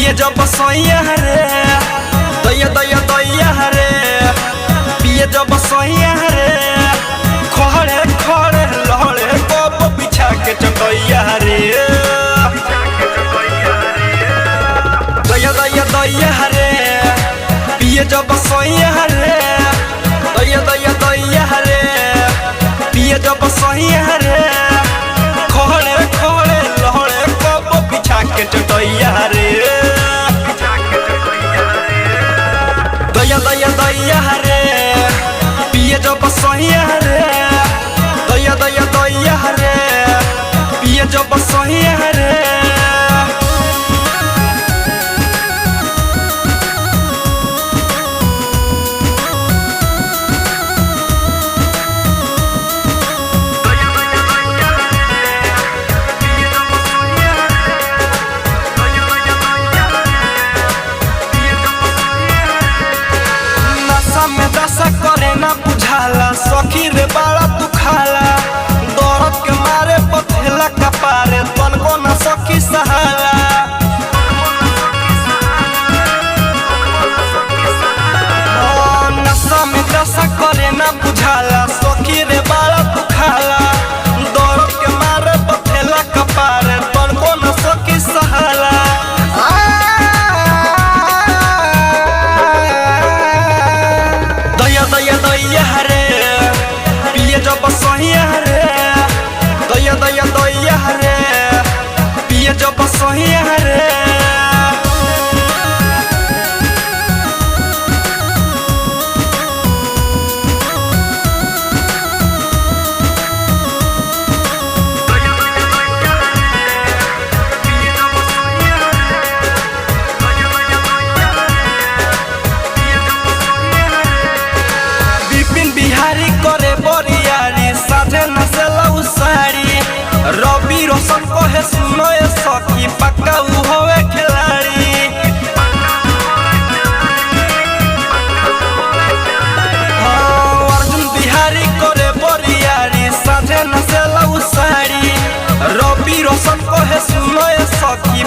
पिए जब सैया रे दैया दैया दैया रे पिए जब सैया रे खड़े खड़े लहड़े कब बिछा के चटैया रे दैया दैया दैया रे पिए जब सैया रे दैया दैया दैया रे पिए जब सैया रे खड़े खड़े लहड़े कब बिछा के चटैया रे दैया दैया दैया रे पिए जब सैया रे दैया दैया दैया रे पिए जब सैया रे करे ना बुझाला सखी रे बाड़ा तू खाला दर्द के मारे पथेला कपारे तनको ना सखी सहाला नशा में दशा करे ना बुझाला सखी रे बाड़ा तू खाला दर्द के मारे पथेला कपारे तनको ना सखी सहाला दैया दैया रे पिए जब सैया रे दैया दैया दैया रे पिए जब सैया रे बिहारी करे बरियारी साझे नसेला उसारी रवि रोशन कहे सुनो ए सखी पक्का उ होवे खिलाड़ी अर्जुन बिहारी करे बरियारी साझे नसेला उसारी रवि रोशन कहे सुनो ए सखी